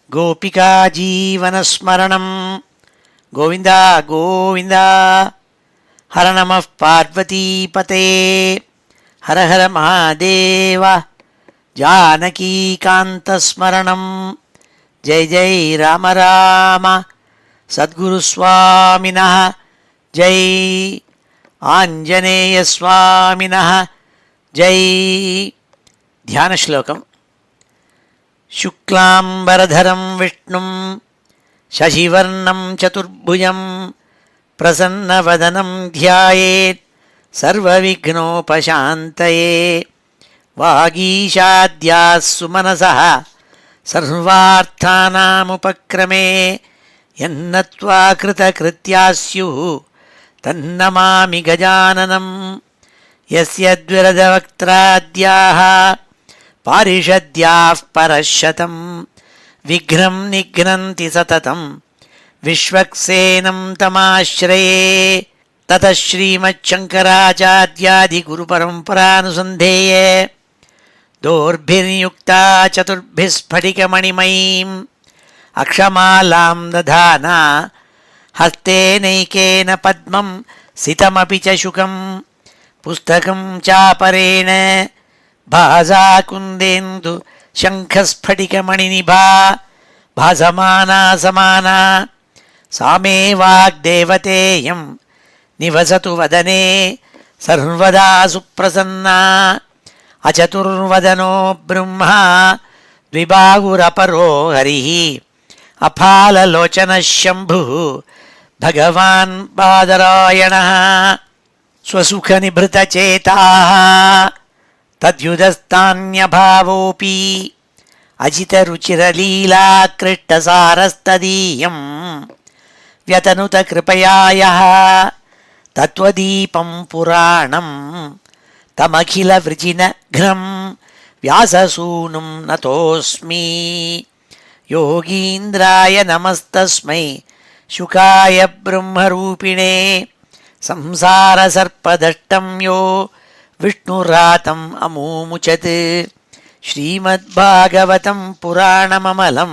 गोपिका जीवनस्मरणं गोविन्द गोविन्द। हर नमः पार्वतीपते हर हर महादेव। जानकीकान्तस्मरणं जय जय राम राम। सद्गुरुस्वामिनः जय, आञ्जनेयस्वामिनः जय। ध्यानश्लोकम्। शुक्लाम्बरधरं विष्णुं शशिवर्णं चतुर्भुजं प्रसन्नवदनं ध्यायेत् सर्वविघ्नोपशान्तये। वागीशाद्याः सुमनसः सर्वार्थानामुपक्रमे यन्नत्वा कृतकृत्याः स्युः तन्नमामि गजाननं। यस्य द्विरदवक्त्राद्याः पारिषद्याः परशतं विघ्नं निघ्नन्ति सततं विश्वक्सेनं तमाश्रये। ततः श्रीमच्छङ्कराचार्यादिगुरुपरम्परानुसन्धेये दोर्भिर्युक्ता चतुर्भिः स्फटिकमणिमयीम् अक्षमालां दधाना हस्तेनैकेन पद्मं सितमपि च शुकं पुस्तकं चापरेण भासा कुन्देन्दु शङ्खस्फटिकमणिनिभा भासमाना समाना। सा मे वाग्देवतेयं निवसतु वदने सर्वदा सुप्रसन्ना। अचतुर्वदनो ब्रह्मा द्विबाहुरपरो हरिः अफाललोचनः शम्भुः भगवान् बादरायणः। स्वसुखनिभृतचेताः तद्युदस्तान्यभावोऽपि अजितरुचिरलीलाकृष्टसारस्तदीयं व्यतनुतकृपया यः तत्त्वदीपं पुराणं तमखिलवृजिनघ्नं व्याससूनुं नतोऽस्मि। योगीन्द्राय नमस्तस्मै शुकाय ब्रह्मरूपिणे संसारसर्पदष्टं यो विष्णुरातम् अमूमुचत्। श्रीमद्भागवतं पुराणममलं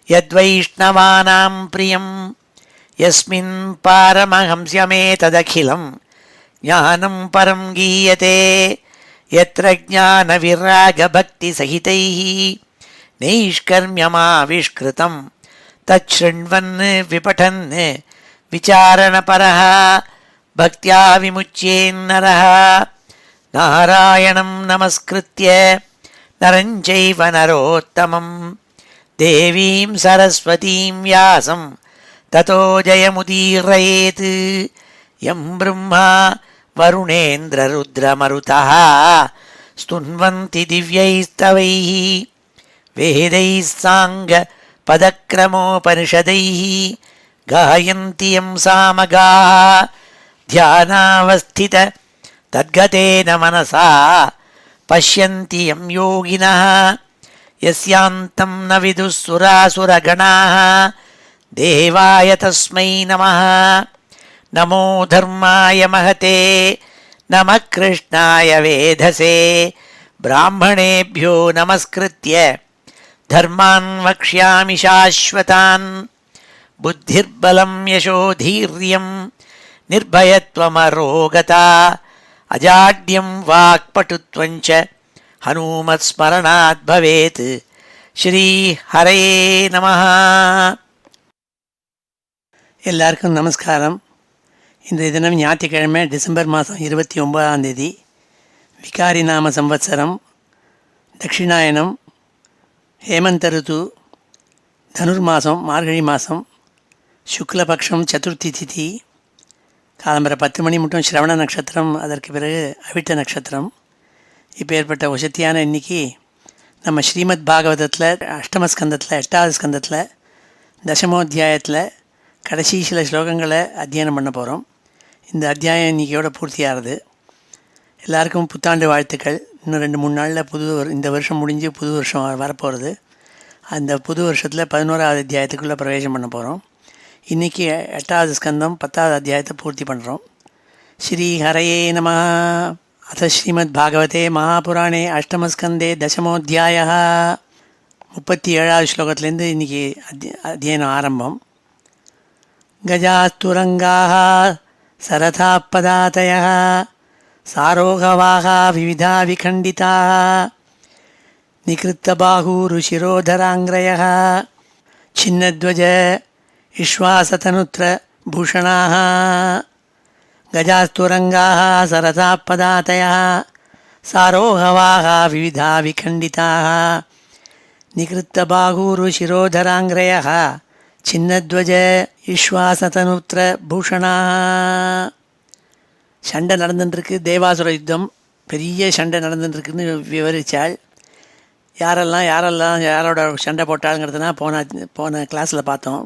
यद्वैष्णवानां प्रियं यस्मिन् पारमहंस्यमेतदखिलं ज्ञानं परं गीयते। यत्र ज्ञानविरागभक्तिसहितैः नैष्कर्म्यमाविष्कृतं तच्छृण्वन् विपठन् विचारणपरः भक्त्या विमुच्येन्नरः। नारायणं नमस्कृत्य नरं चैव नरोत्तमं देवीं सरस्वतीं व्यासं ततो जयमुदीरयेत्। यं ब्रह्मा वरुणेन्द्ररुद्रमरुतः स्तुन्वन्ति दिव्यैस्तवैः वेदैः साङ्गपदक्रमोपनिषदैः गायन्ति यं सामगाः। ध्यानावस्थित तद्गतेन मनसा पश्यन्ति यं योगिनः यस्यान्तं न विदुः सुरासुरगणाः। देवाय तस्मै नमः। नमो धर्माय महते नमः कृष्णाय वेधसे। ब्राह्मणेभ्यो नमस्कृत्य धर्मान् वक्ष्यामि शाश्वतान्। बुद्धिर्बलं यशोधीर्यं निर्भयत्वमरोगता अजाड्यं वाक्पटुत्वं च हनुमत्स्मरणात् भवेत्। श्रीहरये நமः. எல்லாருக்கும் நமஸ்காரம். இன்றைய தினம் ஞாயிற்றுக்கிழமை டிசம்பர் மாதம் 29 விகாரி நாம சம்வத்சரம் தட்சிணாயனம் ஹேமந்த ருது தனுர்மாசம் மார்கழி மாதம் சுக்லபக்ஷம் சதுர்த்தி திதி காலம்பரை 10 மணி மட்டும் ஸ்ரவண நட்சத்திரம், அதற்கு பிறகு அவிட்ட நட்சத்திரம். இப்போ ஏற்பட்ட வசதியான இன்னைக்கு நம்ம ஸ்ரீமத் பாகவதத்தில் அஷ்டமஸ்கந்தத்தில் 8வது ஸ்கந்தத்தில் தசமோத்தியாயத்தில் கடைசி சில ஸ்லோகங்களை அத்தியனம் பண்ண போகிறோம். இந்த அத்தியாயம் இன்றைக்கியோட பூர்த்தியாகிறது. எல்லாருக்கும் புத்தாண்டு வாழ்த்துக்கள். இன்னும் 2-3 நாளில் இந்த வருஷம் முடிஞ்சு புது வருஷம் வரப்போகிறது. அந்த புது வருஷத்தில் 11வது அத்தியாயத்துக்குள்ளே பிரவேசம் பண்ண போகிறோம். இன்றைக்கி 8வது ஸ்கந்தம் 10வது அத்தியாயத்தை பூர்த்தி பண்ணுறோம். ஸ்ரீ ஹரயே நமः. அத ஸ்ரீமத் பாகவதே மகாபுராணே அஷ்டமஸ்கந்தே தசமோத்தியாயः. 37வது ஸ்லோகத்திலேருந்து இன்றைக்கி அத்தியனம் ஆரம்பம். கஜாஸ்துரங்காः சரதாः பதாதயः சாரோகவாः விவிதா விகண்டிதாः நிகிருத்தபாகூருஷிரோதராங்கிரயः சின்னத்வஜ விஸ்வாசதனுத்ர பூஷணாः. கஜாஸ்துரங்காः சரதாः பதாதயः சாரோகவாः விவிதா விகண்டிதாः நிகிருத்தபாகூருஷிரோதராங்கிரயः சின்னத்வஜ விஸ்வாசதனுத்ர பூஷணாः. சண்டை நடந்துட்டுருக்கு, தேவாசுர யுத்தம், பெரிய சண்டை நடந்துட்டுருக்குன்னு விவரித்தாள். யாரோட சண்டை போட்டாளுங்கிறதுனா போன கிளாஸில் பார்த்தோம்.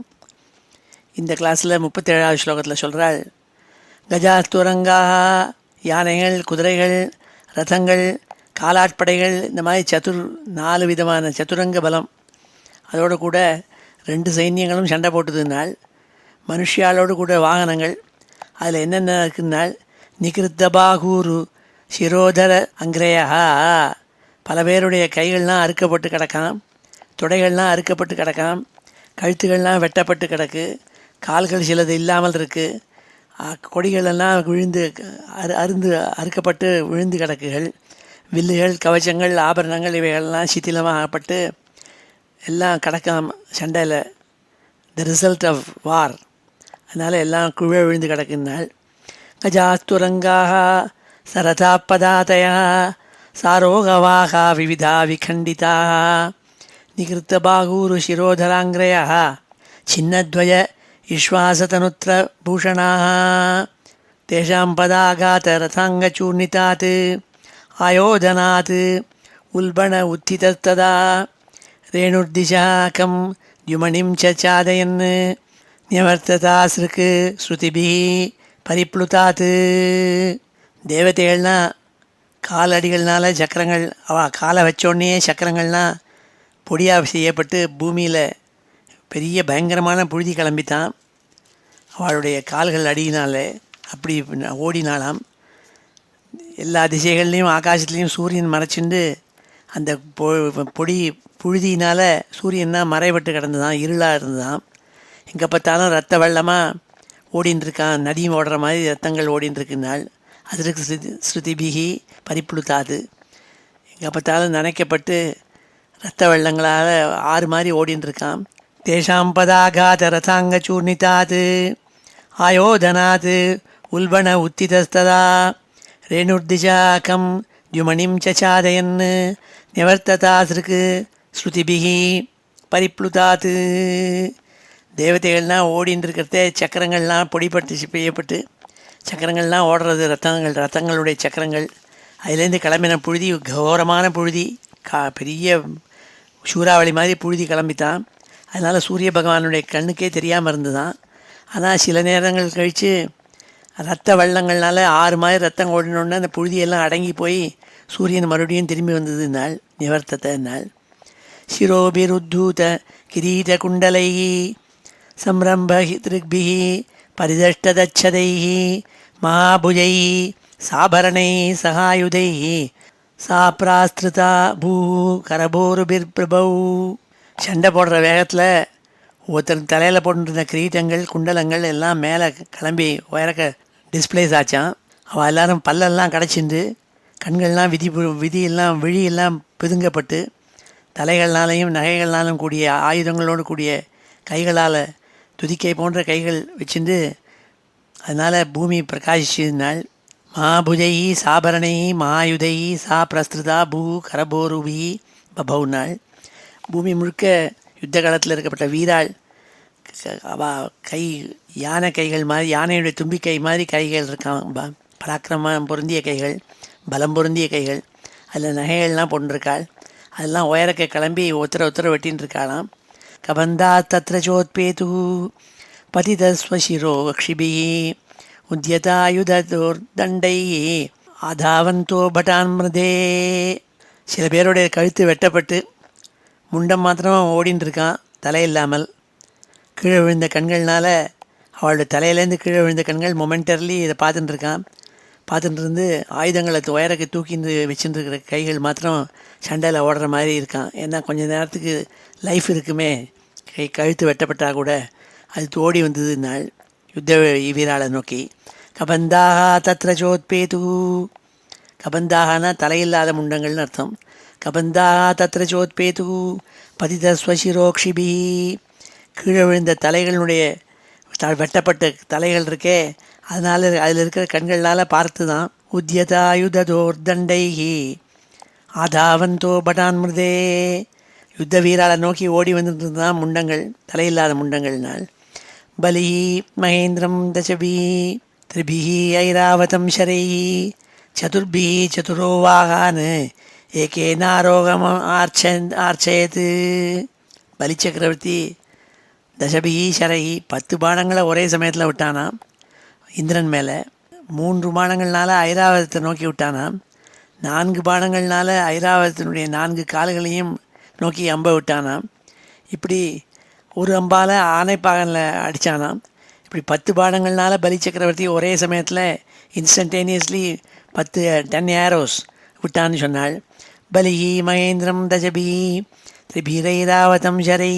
இந்த கிளாஸில் 37வது ஸ்லோகத்தில் சொல்கிறாள், கஜாஸ்துரங்காக யானைகள், குதிரைகள், ரதங்கள், காலாட்படைகள், இந்த மாதிரி 4 விதமான சதுரங்க பலம், அதோடு கூட 2 சைன்யங்களும் சண்டை போட்டுதுனால், மனுஷியாலோடு கூட வாகனங்கள், அதில் என்னென்ன இருக்குன்னால் நிகிருத்தபாகூரு சிரோதர அங்கிரயா, பல பேருடைய கைகள்லாம் அறுக்கப்பட்டு கிடக்காம், தொடைகள்லாம் அறுக்கப்பட்டு கிடக்காம், கழுத்துகள்லாம் வெட்டப்பட்டு கிடக்கு, கால்கள் சிலது இல்லாமல் இருக்குது, கொடிகளெல்லாம் விழுந்து அறுக்கப்பட்டு விழுந்து கிடக்குகள், வில்லுகள், கவச்சங்கள், ஆபரணங்கள் இவைகள்லாம் சித்திலமாக ஆகப்பட்டு எல்லாம் கிடக்காம் சண்டையில். த ரிசல்ட் ஆஃப் வார். அதனால் எல்லாம் குழ விழுந்து கிடக்குனால், கஜாஸ்துரங்காக சரதா பதாதயா சாரோகவாக விவிதா விகண்டிதாக நிகிருத்தபாகூரு சிரோதராங்கிரயா சின்னத்வய விஸ்வாசதனுத்ர பூஷணாः தேஷாம் பதாகாத ரதாங்கச்சூர்ணிதாத் ஆயோதனாத் உல்பண உத்திதஸ்ததா ரேணுர்திசாகம் யுமணிம் சாதயன் நியவர்த்ததாஸ்ருக்கு ஸ்ருதிபிஹி பரிப்ளுதாத். தேவதைகள்னால் காலடிகள்னால சக்கரங்கள், காலை வச்சோடனே சக்கரங்கள்லாம் பொடியாக செய்யப்பட்டு பூமியில் பெரிய பயங்கரமான புழுதி கிளம்பித்தான். அவளுடைய கால்கள் அடியினால் அப்படி ஓடினாலாம். எல்லா திசைகள்லேயும் ஆகாசத்துலேயும் சூரியன் மறைச்சிண்டு அந்த புழுதியினால் சூரியன்னா மறைபட்டு கிடந்துதான், இருளாக இருந்துதான். எங்கே பார்த்தாலும் ரத்த வெள்ளமாக ஓடின்னு இருக்கான், நதியும் ஓடுற மாதிரி ரத்தங்கள் ஓடின்னு இருக்குனால் அதற்கு ஸ்ருதிபிகி பரிப்ளுதாது. எங்கே பார்த்தாலும் நனைக்கப்பட்டு ரத்த வெள்ளங்களால் ஆறு மாதிரி ஓடின்னு இருக்கான். தேஷாம் பதாகாத ரதாங்கச்சூர்ணிதாத் ஆயோதனாத் உல்பண உத்திதஸ்ததா ரேணுர்திசாகம் த்யுமணிம் சாதயன் நிவர்த்ததாஸ்ருக்கு ஸ்ருதிபிஹி பரிப்ளுதாத். தேவதைகள்லாம் ஓடின்னு இருக்கிறதே சக்கரங்கள்லாம் பொடிப்பட்டு செய்யப்பட்டு சக்கரங்கள்லாம் ஓடுறது, ரத்தங்களுடைய சக்கரங்கள், அதுலேருந்து கிளம்பின புழுதி, கௌரவமான புழுதி, பெரிய சூறாவளி மாதிரி புழுதி கிளம்பித்தான். அதனால் சூரிய பகவானுடைய கண்ணுக்கே தெரியாமல் இருந்துதான். ஆனால் சில நேரங்கள் கழித்து ரத்த வெள்ளங்கள்னால ஆறு மாதிரி ரத்தம் ஓடினோடனே அந்த புழுதியெல்லாம் அடங்கி போய் சூரியன் மறுபடியும் திரும்பி வந்ததுனால் நிவர்த்தத்தினால் சிரோபிருத்தூத கிரீட குண்டலை சம்ரம்ப திருக்பிஹி பரிதஷ்டதச்சதை மகாபுஜை சாபரணை சகாயுதை சாப்ராஸ்திருதா பூ கரபோருபிர்பிரபௌ. சண்டை போடுற வேகத்தில் ஒருத்தர் தலையில் போட்டுருந்த கிரீட்டங்கள், குண்டலங்கள் எல்லாம் மேலே கிளம்பி உயரக்க டிஸ்பிளேஸ் ஆச்சான். அவள் எல்லோரும் பல்லெல்லாம் கிடச்சிண்டு, கண்கள்லாம் விதியெல்லாம் விழியெல்லாம் பிதுங்கப்பட்டு, தலைகள்னாலையும் நகைகள்னாலும் கூடிய ஆயுதங்களோடு கூடிய கைகளால் துதிக்கை போன்ற கைகள் வச்சுண்டு அதனால் பூமி பிரகாசிச்சதுனால் மகாபுஜை சாபரணை மகாயுதை சா பிரஸ்திருதா பூ கரபோருபி பபௌனாள். பூமி முழுக்க யுத்த காலத்தில் இருக்கப்பட்ட வீராள் கை யானை கைகள் மாதிரி, யானையுடைய தும்பிக்கை மாதிரி கைகள் இருக்கான், பராக்கிரமம் பொருந்திய கைகள், பலம் பொருந்திய கைகள், அதில் நகைகள்லாம் போட்டுருக்காள். அதெல்லாம் உயரக்க கிளம்பி ஒருத்தர வெட்டின்னு இருக்காளாம். கபந்தா தத்ர சோத்பேது பதிதஸ்வசிரோ அக்ஷிபி உத்யதாயுதோர் தண்டை ஆதாவந்தோ பட்டான் மிருதே. சில பேருடைய கழுத்து வெட்டப்பட்டு முண்டம் மாத்திரமாக ஓடின்னு இருக்கான், தலை இல்லாமல். கீழே விழுந்த கண்கள்னால், அவளுடைய தலையிலேருந்து கீழே விழுந்த கண்கள் மொமெண்டர்லி இதை பார்த்துட்டு இருக்கான். பார்த்துட்டு இருந்து ஆயுதங்களை உயரக்கு தூக்கிட்டு வச்சுட்டு இருக்கிற கைகள் மாத்திரம் சண்டையில் ஓடுற மாதிரி இருக்கான். ஏன்னா கொஞ்ச நேரத்துக்கு லைஃப் இருக்குமே, கழுத்து வெட்டப்பட்டா கூட அது தோடி வந்தது நாள் யுத்த வீராளை நோக்கி. கபந்தாக தத்ர சோத்பேது, கபந்தாகனா தலையில்லாத முண்டங்கள்னு அர்த்தம். கபந்தாக தத்ர சோத்பேது பதித ஸ்வசிரோக்ஷிபி, கீழே விழுந்த தலைகளுடைய வெட்டப்பட்ட தலைகள் இருக்கே, அதனால் அதில் இருக்கிற கண்களால் பார்த்து தான். உத்யதாயுதோர்தண்டைகி ஆதாவந்தோ படான்மிருதே, யுத்த வீராளை நோக்கி ஓடி வந்துட்டு தான் முண்டங்கள், தலையில்லாத முண்டங்கள்னால். பலி மகேந்திரம் தசபி திரிபிஹி ஐராவதம் ஷரை சதுர்பிஹி சதுரோ வாகான் ஏகேனாரோகம் ஆர்ச்சயத்து. பலி சக்கரவர்த்தி தசபிஹி ஷரை 10 பானங்களை ஒரே சமயத்தில் விட்டானாம் இந்திரன் மேலே. 3 பானங்கள்னால ஐராவதத்தை நோக்கி விட்டானாம். 4 பானங்கள்னால ஐராவதத்தினுடைய 4 கால்களையும் நோக்கி அம்பை விட்டானாம். இப்படி ஒரு அம்பால் ஆனைப்பாகனில் அடித்தானாம். இப்படி 10 பானங்கள்னால பலி சக்கரவர்த்தி ஒரே சமயத்தில் இன்ஸ்டன்டேனியஸ்லி 10 ஏரோஸ் விட்டான்னு சொன்னாள். பலிஹி மகேந்திரம் தஜபி திரிபிரைராவதம் ஷரை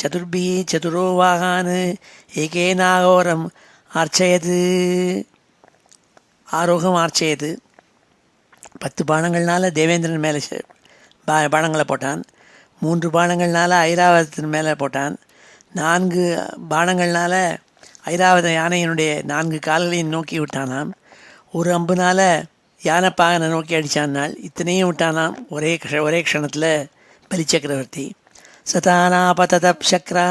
சதுர்பி சதுரோ வாகான் ஏகேனாகோரம் ஆர்ச்சயது, ஆரோகம் ஆர்ச்சயது. 10 பானங்கள்னால தேவேந்திரன் மேலே பானங்களை போட்டான். 3 பானங்கள்னால ஐராவதத்தின் மேலே போட்டான். 4 பானங்கள்னால ஐராவத யானையினுடைய 4 கால்களையும் நோக்கி விட்டானாம். ஒரு அம்புனால யானைப்பாகனை நோக்கி அடித்தானால் இத்தனையும் விட்டானாம் ஒரே க்ஷணத்தில் பலி சக்கரவர்த்தி. சதானாபதப் சக்ரா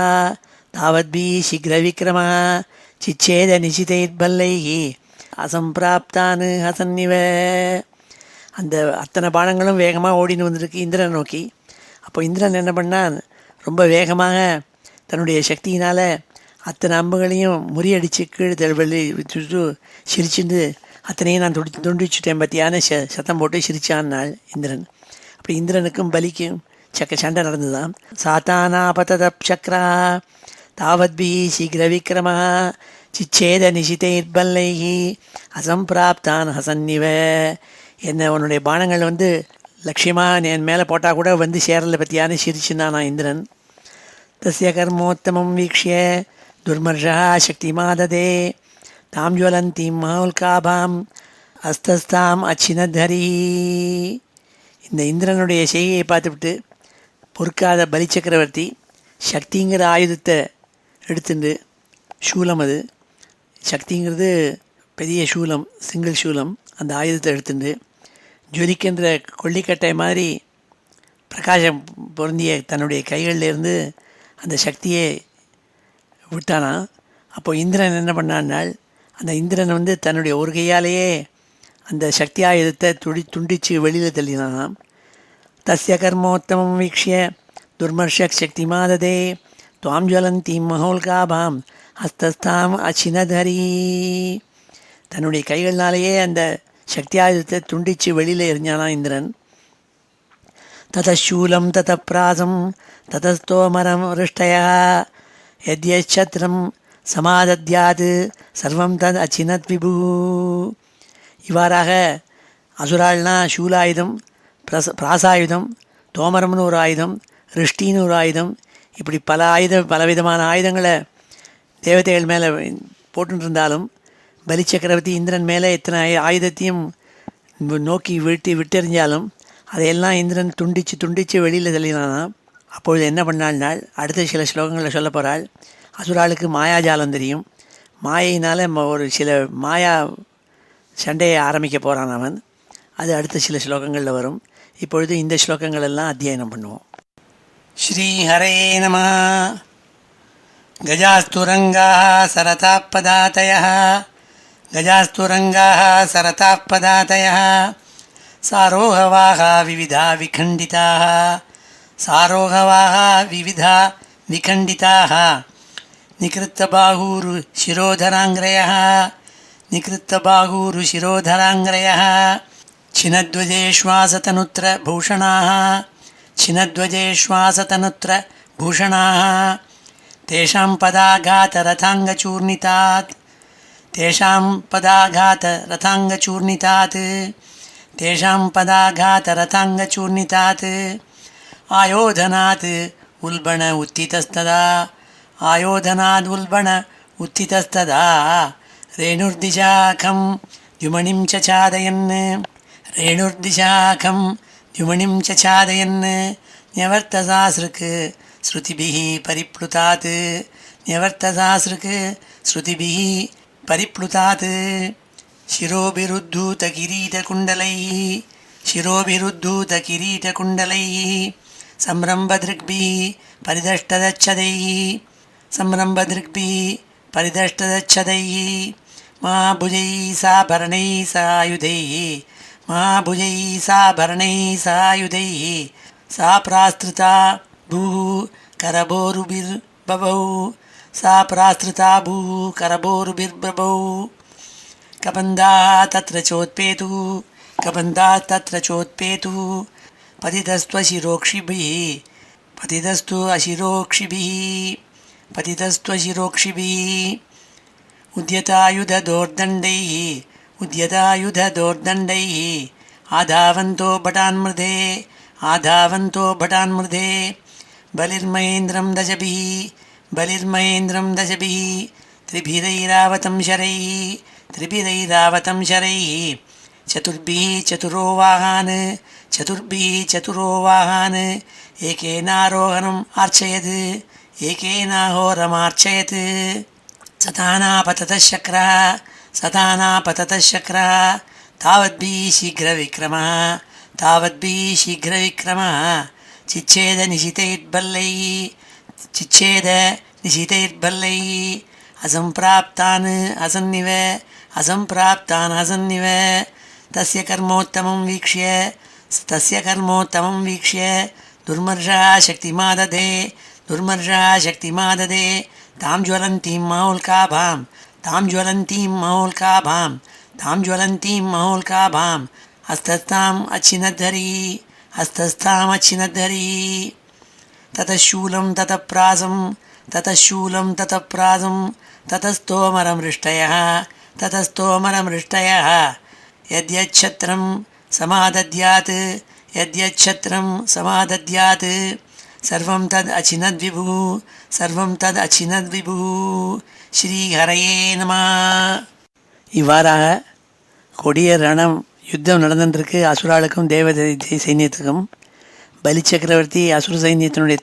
தாவத்பி சீக்கிர விக்ரமா சிச்சேத நிசிதைர்பல்லைஹி அசம்பிராப்தான் ஹசன்னிவ. அந்த அத்தனை பானங்களும் வேகமாக ஓடின்னு வந்திருக்கு இந்திரனை நோக்கி. அப்போ இந்திரன் என்ன பண்ணான், ரொம்ப வேகமாக தன்னுடைய சக்தியினால் அத்தனை அம்புகளையும் முறியடித்து கீழே வெளி விட்டு சிரிச்சுட்டு அத்தனையும் நான் துண்டிச்சுட்டேன் பற்றியான சத்தம் போட்டு சிரிச்சான்னாள் இந்திரன். அப்படி இந்திரனுக்கும் பலிக்கும் சண்டை நடந்துதான். சாத்தானாபதப் சக்ரா தாவத்பி சீக்கிர விக்ரமா சிச்சேத நிசிதைர்பல்லைஹி அசம்பிராப்தான் ஹசன்னிவ. என்ன உன்னுடைய பானங்கள் லட்சியமாக என் மேலே போட்டால் கூட சேரலை பற்றியான சிரிச்சுனானா இந்திரன். தஸ்ய கர்மோத்தமம் வீக்ஷிய துர்மர்ஷா சக்தி மாததே தாம் ஜுவலந்தீம் மஹோல்காபாம் அஸ்தஸ்தாம் அச்சினதரி. இந்த இந்திரனுடைய செய்கையை பார்த்துவிட்டு பொறுக்காத பலி சக்கரவர்த்தி சக்திங்கிற ஆயுதத்தை எடுத்துட்டு, சூலம் அது சக்திங்கிறது பெரிய சூலம், சிங்கிள் சூலம், அந்த ஆயுதத்தை எடுத்துட்டு ஜொலிக்கின்ற கொல்லிக்கட்டை மாதிரி பிரகாசம் பொருந்திய தன்னுடைய கைகளிலேருந்து அந்த சக்தியை விட்டானா. அப்போது இந்திரன் என்ன பண்ணான்னால், அந்த இந்திரன் தன்னுடைய ஒரு கையாலேயே அந்த சக்தி ஆயுதத்தை துண்டித்து வெளியில் தள்ளினானாம். தஸ்ய கர்மோத்தமம் வீக்ஷிய துர்மர்ஷ சக்தி மாததே துவாம் ஜுவலந்தீம் மஹோல்காபாம் ஹஸ்தஸ்தாம் அச்சினதரி. தன்னுடைய கைகள்னாலேயே அந்த சக்தி ஆயுதத்தை துண்டித்து வெளியில் எறிஞ்சானா இந்திரன். ததூலம் தத பிராசம் ததஸ்தோமரம் ரிஷ்டயா யத்யச்சத்ரம் சமாதத்யாது சர்வம் தத் அச்சினத் விபு. இவ்வாறாக அசுராள்னா சூலாயுதம், பிராசாயுதம், தோமரம்னு ஒரு ஆயுதம், ரிஷ்டின்னு ஒரு ஆயுதம், இப்படி பலவிதமான ஆயுதங்களை தேவதைகள் மேலே போட்டு இருந்தாலும் பலி சக்கரவர்த்தி இந்திரன் மேலே இத்தனை ஆயுதத்தையும் நோக்கி விட்டெறிஞ்சாலும் அதையெல்லாம் இந்திரன் துண்டித்து வெளியில் தள்ளினானா. அப்பொழுது என்ன பண்ணாள்னால், அடுத்த சில ஸ்லோகங்களில் சொல்ல போகிறாள். அசுராளுக்கு மாயாஜாலம் தெரியும். மாயினால் ஒரு சில மாயா சண்டையை ஆரம்பிக்க போகிறான் அவன். அது அடுத்த சில ஸ்லோகங்களில் வரும். இப்பொழுது இந்த ஸ்லோகங்கள் எல்லாம் அத்தியனம் பண்ணுவோம். ஸ்ரீ ஹரே நமः. கஜாஸ்துரங்காः சரதாः பதாதயः கஜாஸ்துரங்காः சரதாः பதாதயः சாரோகவாஹா விவிதா விகண்டிதாः சாரோகவாஹா விவிதா விகண்டிதாः நிகிருத்தபாஹூரு சிரோதராங்கிரயः நிகிருத்தபாஹூரு சிரோதராங்கிரயः छिनध्वजेश्वासतनुत्र भूषणाः छिनध्वजेश्वासतनुत्र भूषणाः तेषां पदाघातरथाङ्गचूर्णितात् तेषां पदाघातरथाङ्गचूर्णितात् तेषां पदाघातरथाङ्गचूर्णितात् आयोधनात् उल्बण उत्थितस्तदा आयोधनाद् उल्बण उत्थितस्तदा रेणुर्दिशाखं द्युमणिं च चादयन् रेणुर्दिशाखं द्युमणिं च चादयन् न्यवर्तसासृक् श्रुतिभिः परिप्लुतात् न्यवर्तसासृक् श्रुतिभिः परिप्लुतात् शिरोभिरुद्धूतकिरीटकुण्डलैः संरम्भदृग्भिः परिदष्टदच्छदैः महाभुजैः साभरणैः सा प्रास्तृता भूः करभोरुभिर्बभौ कबन्धाः तत्र चोत्पेतुः पतितस्तु अशिरोक्षिभिः उद्यतायुधदोर्दण्डैः आधावन्तो भटान्मृधे बलिर्महेन्द्रं दशभिः त्रिभिरैरावतं शरैः चतुर्भिः चतुरोवाहान् एकेनारोहणम् अर्चयत् सतानापततः शक्रः तावद्भिः शीघ्रविक्रमः चिच्छेदनिशितैर्बल्लैः असम्प्राप्तान् असन्निव तस्य कर्मोत्तमं वीक्ष्य दुर्मर्षः शक्तिमाददे तां ज्वलन्तीं महोल्काभां हस्तस्थाम् अच्छिनद्धरी ततः शूलं ततः प्रासं ततस्तोमरमृष्टयः यद्यच्छत्रं समादद्यात् सर्वं तद् अचिनद्विभुः ஸ்ரீஹரயே நமः. இவ்வாறாக கொடிய யுத்தம் நடந்துருக்கு அசுராளுக்கும் தேவதை சைன்யத்துக்கும். பலி சக்கரவர்த்தி அசுர சைன்யத்தினுடைய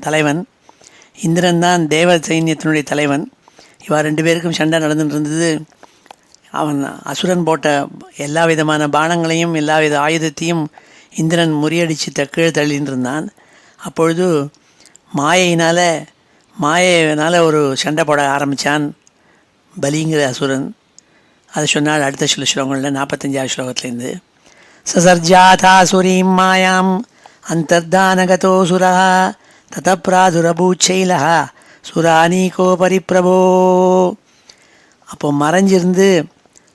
தலைவன், இந்திரன் தான் தேவ சைன்யத்தினுடைய தலைவன். இவா ரெண்டு பேருக்கும் சண்டை நடந்துட்டு இருந்தது. அவன் அசுரன் போட்ட எல்லா விதமான பானங்களையும் எல்லா வித ஆயுதத்தையும் இந்திரன் முறியடித்து கீழே தள்ளின்னு இருந்தான். அப்பொழுது மாயையினால் ஒரு சண்டை போட ஆரம்பித்தான் பலிங்கிற அசுரன். அதை சொன்னால் அடுத்த சில ஸ்லோகங்களில் 45வது ஸ்லோகத்துலேருந்து சசர்ஜாதாசுரீம் மாயாம் அந்தர்தானகதோ சுரா ததப்ராதுரபூச்சைலா சுரானீகோ பரிப்பிரபோ. அப்போ மறைஞ்சிருந்து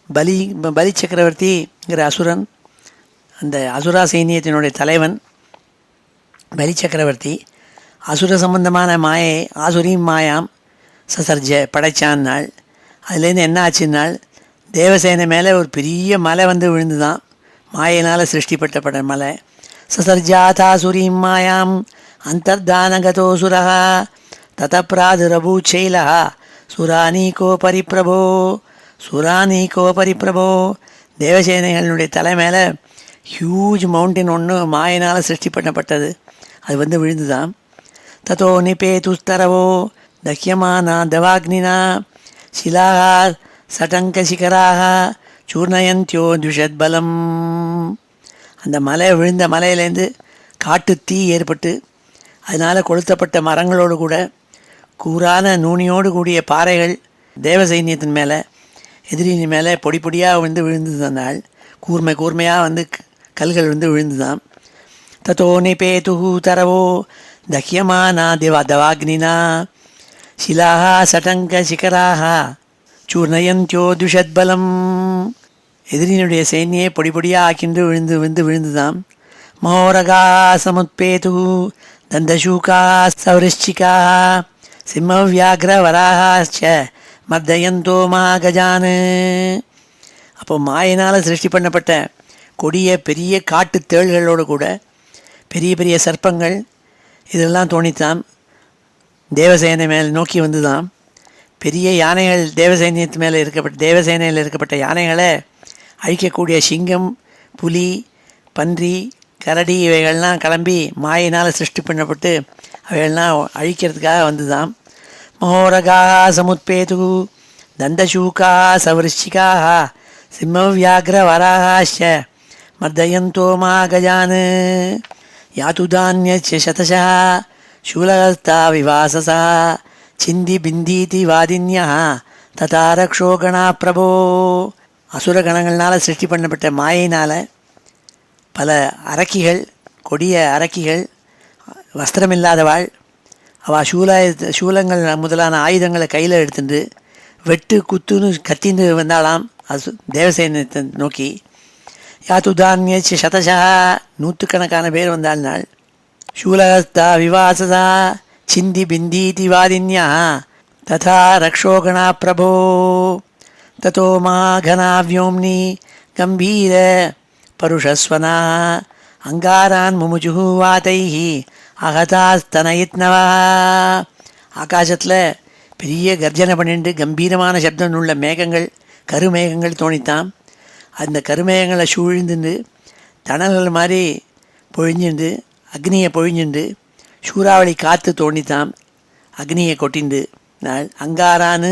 பலி சக்கரவர்த்திங்கிற அசுரன், அந்த அசுரா சைன்யத்தினுடைய தலைவன் பலி சக்கரவர்த்தி அசுர சம்பந்தமான மாயை ஆசுரீம் மாயாம் சசர்ஜ படைச்சான் நாள். அதுலேருந்து என்ன ஆச்சுன்னால் தேவசேனை மேலே ஒரு பெரிய மலை வந்து விழுந்துதான், மாயினால் சிருஷ்டிப்பட்ட மலை. சசர்ஜாதாசுரீம் மாயாம் அந்தர்தானகதோ சுரா ததப்ராதுரபூச்சைலா சுரானீகோ பரிப்பிரபோ. தேவசேனைகளுடைய தலை மேலே ஹியூஜ் மவுண்டன் ஒன்று மாயினால் சிருஷ்டிப்பட்டது, அது வந்து விழுந்துதான். ததோ நிபேதுஸ்தரவோ தஹ்யமானா தவாக்னினா சிலாக சடங்கசிகராக சூர்ணயந்தியோ துஷத்பலம். அந்த விழுந்த மலையிலேருந்து காட்டு தீ ஏற்பட்டு அதனால் கொளுத்தப்பட்ட மரங்களோடு கூட கூரான நூனியோடு கூடிய பாறைகள் தேவசைன்யத்தின் மேலே எதிரின் மேலே பொடி பொடியாக விழுந்ததனால் கூர்மையாக கல்கள் விழுந்துதான். ததோ நிபேது தரவோ தஹ்யமானா தவாக்னினா சிலாக சடங்க சிகராக சூர்ணயந்தியோ துஷத்பலம். எதிரினுடைய சைன்யை பொடி பொடியாக ஆக்கிண்டு விழுந்துதான். மோரகா சமுத்பேது தந்தசூகா சௌரிஷ்சிகா சிம்மவியாக்ரவராச்ச மர்தயந்தோ மகாகஜானு. அப்போ மாயினால் சிருஷ்டி பண்ணப்பட்ட கொடிய பெரிய காட்டு தேள்களோடு கூட பெரிய பெரிய சர்ப்பங்கள் இதெல்லாம் தோணித்தான் தேவசேனை மேல் நோக்கி வந்துதான். பெரிய யானைகள் தேவசைன்யத்து மேலே தேவசேனையில் இருக்கப்பட்ட யானைகளை அழிக்கக்கூடிய சிங்கம், புலி, பன்றி, கரடி இவைகள்லாம் கிளம்பி மாயினால் சிருஷ்டி பண்ணப்பட்டு அவைகள்லாம் அழிக்கிறதுக்காக வந்துதான். மகோரகாக சமுத்பேது தண்டசூகாக சவருஷிகாக சிம்மவியாகிர வராகாஷ மர்தயந்தோ மகாகஜான். யாத்துதான்யச்ச சதசா சூலகஸ்தா விவாசசா சிந்தி பிந்தீதி வாதின்யா ததா ரக்ஷோகணா பிரபோ. அசுர கணங்கள்னால் சிருஷ்டி பண்ணப்பட்ட மாயினால் பல அரக்கிகள், கொடிய அரக்கிகள், வஸ்திரமில்லாதவாள், அவள் சூலங்கள் முதலான ஆயுதங்களை கையில் எடுத்துட்டு வெட்டு குத்துன்னு கத்தின்னு வந்தாளாம் தேவசேனத்தை நோக்கி. யாத்துதான்ய சதசா நூற்றுக்கணக்கான பேர் வந்தாள். சூலகஸ்தா விவாசதா சிந்தி பிந்தீதி வாதின்யா ததா ரக்ஷோகணா பிரபோ. ததோ மாகனா வியோம்னி கம்பீர பருஷஸ்வனா அங்காரான் முமுஜு வாதைஹி அகதாஸ்தனயித்னவா. ஆகாசத்தில் பெரிய கர்ஜனை பண்ணிட்டு கம்பீரமான சப்தம் உள்ள மேகங்கள், கருமேகங்கள் தோணித்தான். அந்த கருமேகங்களை சூழ்ந்துண்டு தணல்கள் மாதிரி பொழிஞ்சுண்டு அக்னியை பொழிஞ்சுண்டு சூறாவளி காற்று தோணித்தான் அக்னியை கொட்டிண்டு நாள். அங்காரான்னு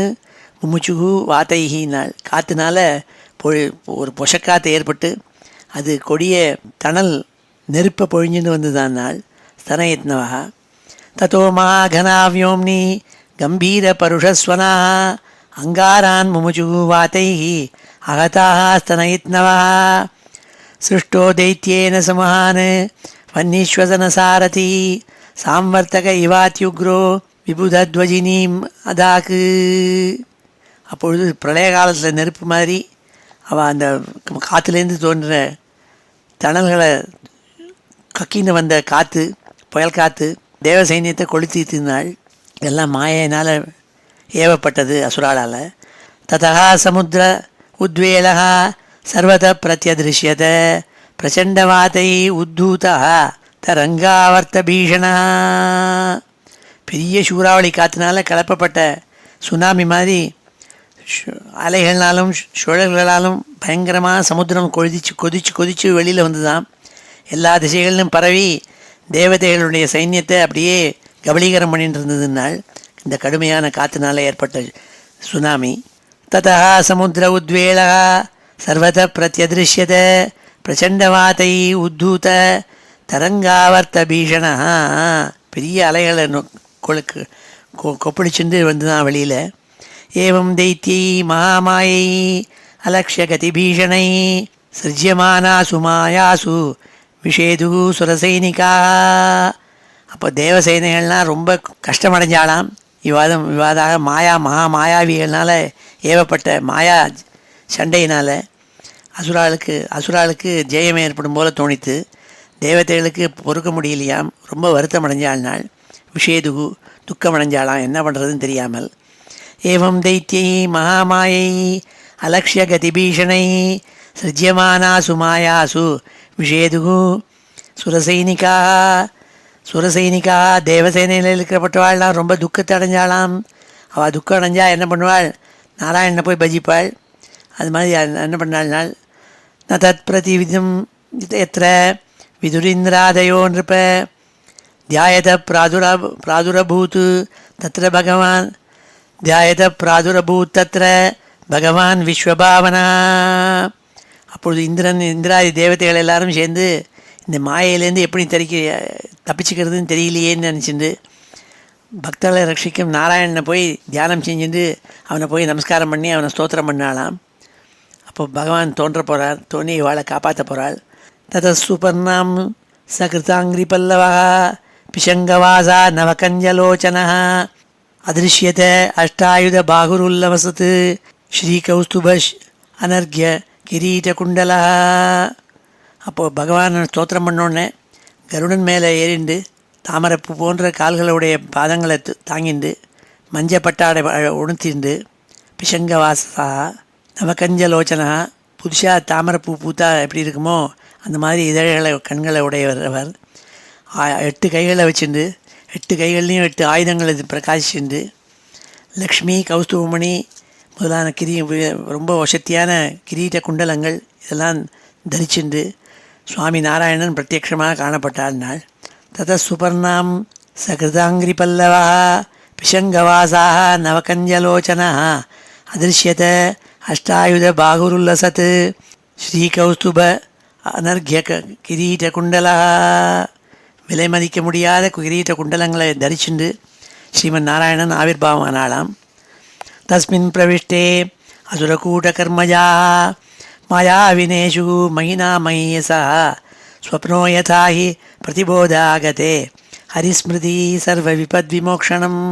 முமுச்சுகு வாத்தைஹி நாள். காற்றுனால ஒரு பொஷக்காற்று ஏற்பட்டு அது கொடிய தணல் நெருப்பை பொழிஞ்சுன்னு வந்துதான் நாள். ஸ்தனயத்னவா. ததோ மகாகனா வியோம்னி கம்பீர பருஷஸ்வனா அங்காரான் முமுச்சுகு வாத்தைஹி அகதாக ஸ்தனயித்னவா. சிருஷ்டோ தைத்யேன சமஹான் வன்னீஸ்வசன சாரதி சாம்வர்த்தக இவாத்யுக்ரோ விபுதத்வஜினீம் அதாக்கு. அப்பொழுது பிரளய காலத்தில் நெருப்பு மாதிரி அவள் அந்த காற்றுலேருந்து தோன்ற தணல்களை கக்கின்னு வந்த காற்று, புயல் காற்று தேவ சைன்யத்தை கொளுத்தி தீர்ந்தாள். எல்லாம் மாயினால் ஏவப்பட்டது அசுராளால். ததா சமுத்திர உத்வேலக சர்வத பிரத்யதிருஷ்யத பிரச்சண்டவாதை உத்தூதா தரங்காவர்த்த பீஷணா. பெரிய சூறாவளி காற்றுனால கலப்பப்பட்ட சுனாமி மாதிரி அலைகளாலும் சுழல்களாலும் பயங்கரமாக சமுத்திரம் கொதிச்சு வெளியில் வந்துதான். எல்லா திசைகளிலும் பரவி தேவதைகளுடைய சைன்யத்தை அப்படியே கபலீகரம் பண்ணிட்டு இருந்ததுனால் இந்த கடுமையான காற்றுனால ஏற்பட்ட சுனாமி. ததா சமுத்திர உத்வேலா சர்வத பிரத்யதிருஷ்யத பிரச்சண்டவாதை உத்தூத தரங்காவர்த்த பீஷணா. பெரிய அலைகளை கொப்பளிச்சுட்டு வந்து தான் வெளியில். ஏவம் தைத்தியை மகாமாயை அலக்ஷ்ய கதிபீஷணை சிருஜ்யமானாசு மாயாசு விஷேது சுரசைனிகா. அப்போ தேவசேனைகள்லாம் ரொம்ப கஷ்டமடைஞ்சாலாம். இவ்வாதாக மகாமாயாவிகள்னால் ஏவப்பட்ட மாயா சண்டையினால் அசுராளுக்கு ஜெயம் ஏற்படும் போல தோணித்து. தேவதைகளுக்கு பொறுக்க முடியலையாம், ரொம்ப வருத்தம் அடைஞ்சாள்னாள். விஷேதுகு துக்கம் அடைஞ்சாலாம், என்ன பண்ணுறதுன்னு தெரியாமல். ஏவம் தைத்தியை மகாமாயை அலக்ஷ்ய கதிபீஷணை சிருஜ்யமானாசு மாயாசு விஷேதுகு சுரசைனிகா. தேவசேனையில் இருக்கப்பட்டவாள்லாம் ரொம்ப துக்கத்தை அடைஞ்சாலாம். அவள் துக்கம் அடைஞ்சா என்ன பண்ணுவாள்? நாராயணனை போய் பஜிப்பாள். அது மாதிரி என்ன பண்ணாள்னால் ந தத் பிரதிவிதம் எத்திர விதுரிந்திராதயோ நிருப தியாயத பிராதுரபூத் தத்ர பகவான் தியாயத பிராதுரபூத் தத்ர பகவான் விஸ்வபாவனா. அப்பொழுது இந்திராதி தேவதைகள் எல்லாரும் சேர்ந்து இந்த மாயையிலேருந்து எப்படி தப்பிச்சுக்கிறதுன்னு தெரியலையேன்னு நினச்சிட்டு பக்தர்களை ரட்சிக்கும் நாராயணனை போய் தியானம் செஞ்சுட்டு அவனை போய் நமஸ்காரம் பண்ணி அவனை ஸ்தோத்திரம் பண்ணாலாம். அப்போ பகவான் தோன்ற போகிறார், தோணி இவாளை காப்பாற்ற போகிறாள். ததசுபர்ணாம் சகிருதாங்கிரி பல்லவா பிஷங்கவாசா நவகஞ்சலோச்சனா அதிருஷ்யத அஷ்டாயுத பாகுருல்லவசத்து ஸ்ரீகௌஸ்துபஷ் அனர்க்ய கிரீட குண்டலா. அப்போது பகவான் ஸ்தோத்திரம் பண்ணோடனே கருடன் மேலே ஏறிண்டு தாமரைப்பூ போன்ற கால்களுடைய பாதங்களை தாங்கிண்டு மஞ்சப்பட்டாடை உணர்த்திண்டு பிஷங்கவாசா நவகஞ்சலோச்சனா. புதுசாக தாமரைப்பூ பூத்தா எப்படி இருக்குமோ அந்த மாதிரி இதழ்களை கண்களை உடையவர் அவர். 8 கைகளை வச்சுண்டு 8 கைகள்லேயும் 8 ஆயுதங்களை பிரகாசிச்சுண்டு லக்ஷ்மி கௌஸ்துவமணி முதலான ரொம்ப வசத்தியான கிரீட குண்டலங்கள் இதெல்லாம் தரிச்சுண்டு சுவாமி நாராயணன் பிரத்யக்ஷமாக காணப்பட்டார்னாள். தத சுபர்ணாம் சகிருதாங்கிரி பல்லவா பிஷங்கவாசாக நவகஞ்சலோச்சனா அதிருஷ்யத அஷ்டாயுத பாகுருல்லசத் ஸ்ரீகௌஸ்துப அனர்க்ய கிரீட குண்டலா. விலை மதிக்க முடியாத கிரீட குண்டலங்களை தரிச்சுண்டு ஸ்ரீமன் நாராயணன் ஆவிர்பாவமானாளாம். தஸ்மின் பிரவிஷ்டே அசுரகூடகர்மஜா மாயாவினேஷு மகினா மயசா ஸ்வப்னோ யதா ஹி பிரதிபோதாகதே ஹரிஸ்மிருதி சர்வ விபத் விமோக்ஷணம்.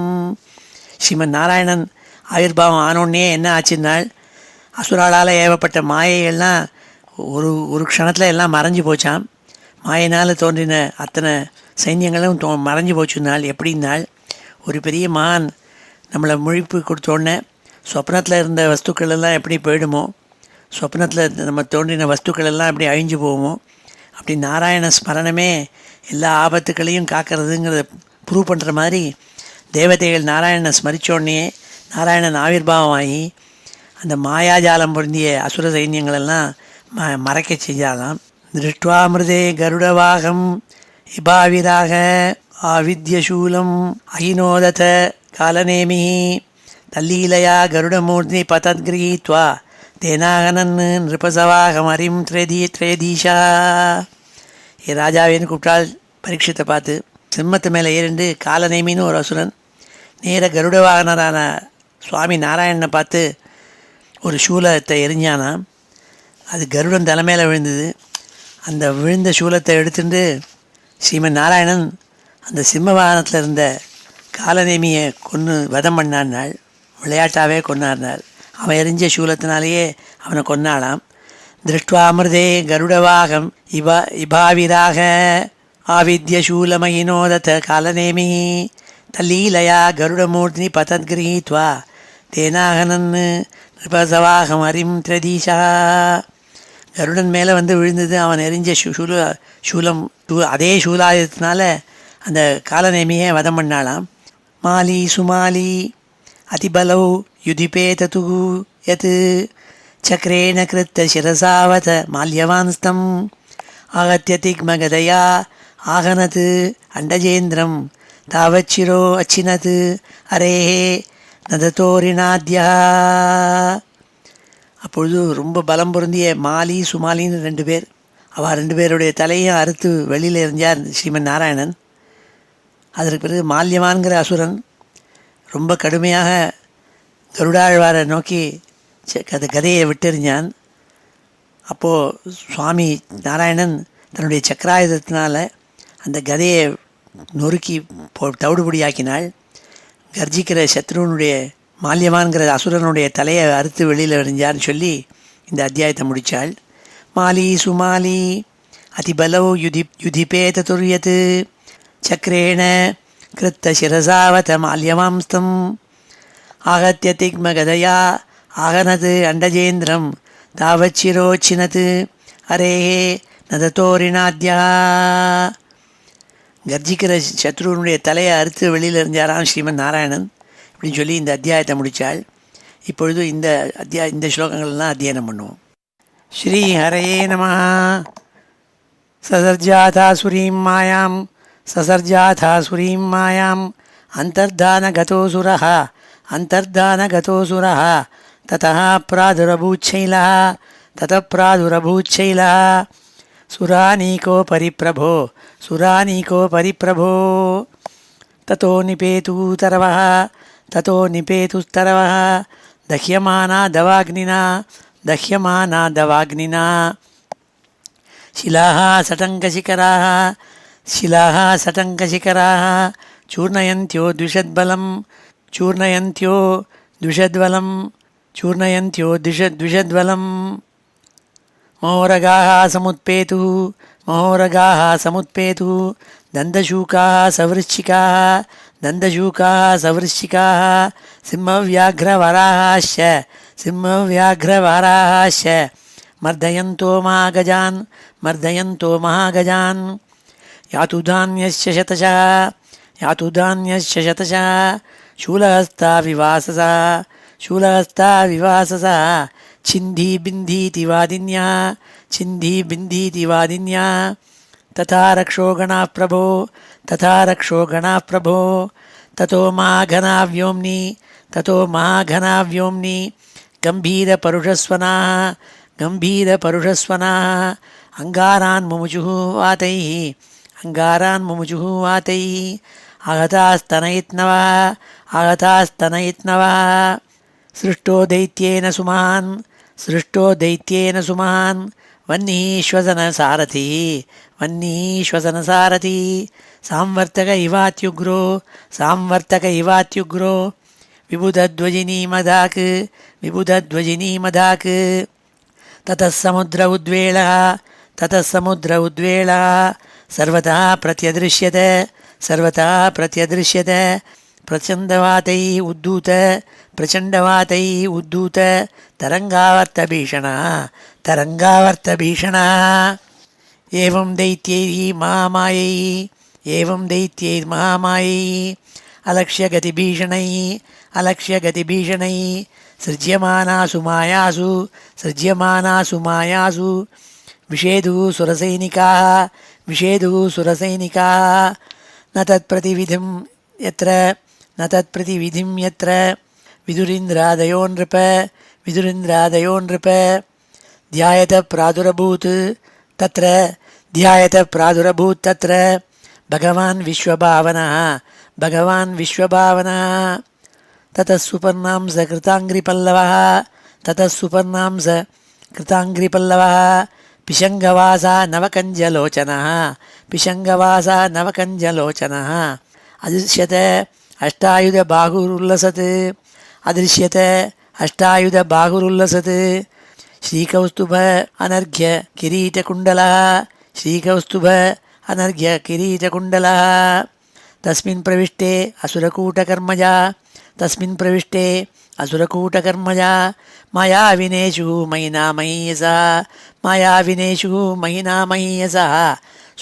ஸ்ரீமன் நாராயணன் ஆவிர்பாவம் ஆனோடனே என்ன ஆச்சுன்னாள், அசுராளால் ஏவப்பட்ட மாயைகள்லாம் ஒரு க்ஷணத்தில் எல்லாம் மறைஞ்சு போச்சாம். மாயினால் தோன்றின அத்தனை சைன்யங்களும் மறைஞ்சு போச்சுன்னாள். எப்படின்னாள், ஒரு பெரிய மகான் நம்மளை முழிப்பு கொடுத்தோடனே சொப்னத்தில் இருந்த வஸ்துக்கள் எல்லாம் எப்படி போயிடுமோ, சொப்னத்தில் நம்ம தோன்றின வஸ்துக்கள் எல்லாம் எப்படி அழிஞ்சு போவோமோ, அப்படி நாராயண ஸ்மரணமே எல்லா ஆபத்துக்களையும் காக்கிறதுங்கிறத ப்ரூவ் பண்ணுற மாதிரி தேவதைகள் நாராயணனை ஸ்மரித்தோடனே நாராயணன் ஆவிர்பாவம் ஆகி அந்த மாயாஜாலம் பொருந்திய அசுர சைன்யங்களெல்லாம் மறைக்க செஞ்சாலாம். திருஷ்டுவாமிருதே கருடவாகம் இபாவிராக ஆவித்யசூலம் அகினோதத காலநேமி தல்லீலையா கருடமூர்த்தி பதத்கிரகீத்வா தேனாகனன் நிருபசவாகம் அரிம் திரேதீஷா. ராஜாவேன்னு கூப்பிட்டால் பரீட்சத்தை பார்த்து சிம்மத்து மேலே ஏறிண்டு காலநேமின்னு ஒரு அசுரன் நேர கருட வாகனரான சுவாமி நாராயணனை பார்த்து ஒரு சூலத்தை எரிஞ்சானா. அது கருடன் தலைமையில் விழுந்தது. அந்த விழுந்த சூலத்தை எடுத்துட்டு ஸ்ரீமன் நாராயணன் அந்த சிம்ம வாகனத்தில் இருந்த காலநேமியை கொன்று வதம் பண்ணான்னாள். விளையாட்டாகவே கொண்டாடினார். அவன் எரிஞ்ச சூலத்தினாலேயே அவனை கொன்னாளாம். திருஷ்டுவாமிருதே கருடவாகம் இபாவிராக ஆவித்யசூலமகினோதத காலநேமி தல்லீலையா கருடமூர்த்தி பதத்கிரகீத்வா தேனாகனன் நிருபசவாகம் அரிம் திரதீஷா. கருடன் மேலே வந்து விழுந்தது. அவன் எரிஞ்ச சூலம் அதே சூலாயுதத்தினால அந்த காலநேமியை வதம் பண்ணாளாம். மாலி சுமாலி அதிபலௌ யுதிபேதது யத் சக்ரேண கிருத்த சிரசாவத மால்யவான்ஸ்தம் ஆகத்ய திக்மகதயா ஆகனத் அண்டஜேந்திரம் தாவச்சிரோ அச்சினத் அரேஹே நததோரிணாத்யா. அப்பொழுது ரொம்ப பலம் பொருந்திய மாலி சுமாலின்னு 2 பேர், அவள் 2 பேருடைய தலையும் அறுத்து வெளியில் எறிஞ்சார் ஸ்ரீமன் நாராயணன். அதற்கு பிறகு மால்யவான்கிற அசுரன் ரொம்ப கடுமையாக கருடாழ்வாரை நோக்கி அந்த கதையை விட்டெறிஞ்சான். அப்போது சுவாமி நாராயணன் தன்னுடைய சக்கராயுதத்தினால அந்த கதையை நொறுக்கி தவிடுபடியாக்கினாள். கர்ஜிக்கிற சத்ருவனுடைய மால்யவான்கிற அசுரனுடைய தலையை அறுத்து வெளியில் எறிஞ்சான்னு சொல்லி இந்த அத்தியாயத்தை முடித்தாள். மாலி சுமாலி அதிபலௌ யுதிபேததுர்யத் சக்ரேண கிருத்த சிரசாவத மால்யவாம்ஸ்தம் ஆகத்ய திக்மகதயா ஆகனத் அண்டஜேந்திரம் தாவச்சிரோச்சினத் அரேஹே நததோரிணாத்யா. கர்ஜிக்கிற சத்ருவனுடைய தலையை அறுத்து வெளியில் எறிஞ்சாராம் ஸ்ரீமன் நாராயணன். இப்படின்னு சொல்லி இந்த அத்தியாயத்தை முடித்தாள். இப்பொழுது இந்த ஸ்லோகங்கள்லாம் அத்தியனம் பண்ணுவோம். ஸ்ரீ ஹரயே நமः. சசர்ஜாதாசுரீம் மாயாம் அந்தர்தானகதோசுரः ததः பிராதுரபூச்சைலः சுரானீகோ பரிப்ரபோ ததோ நிபேதுஸ்தரவः दह्यमाना दवाग्निना शिलाः सटङ्कशिखराः चूर्णयन्त्यो द्विषद्वलं महोरगाः समुत्पेतुः दन्तशूकाः सवृश्चिकाः दन्तशूकाः सवृश्चिकाः सिंहव्याघ्रवराहाश्च मर्दयन्तो महागजान् यातुधान्यस्य शतशः शूलहस्ता विवाससा छिन्धि बिन्धीति वादिन्या तथा रक्षो गणाः प्रभो ततो महाघना व्योम्नि गम्भीरपरुषस्वनाः अंगारान् मुमुचुः वातैः आगतास्तनयित्नवः सृष्टो दैत्येन सुमान् वह्निः श्वसनसारथी सांवर्तक इवात्युग्रो विबुधध्वजिनी मदाक् ततः समुद्र उद्वेलः सर्वतः प्रत्यदृश्यते प्रचण्डवातैः उद्धूत तरङ्गावर्तभीषणः एवं दैत्यैः महामायैः अलक्ष्यगतिभीषणैः सृज्यमानासु मायासु विषेदुः सुरसैनिकाः न तत्प्रतिविधिं यत्र विदुरिन्द्रादयो नृप ध्यायत प्रादुरभूत् तत्र भगवान् विश्वभावनः ततः सुपर्णांसकृताङ्घ्रिपल्लवः पिशङ्गवासा नवकञ्जलोचनः अदृश्यत अष्टायुधबाहुरुल्लसत् श्रीकौस्तुभ अनर्घ्य किरीटकुण्डलः तस्मिन् प्रविष्टे असुरकूटकर्मजा मायाविनेषु महिनामयीयसः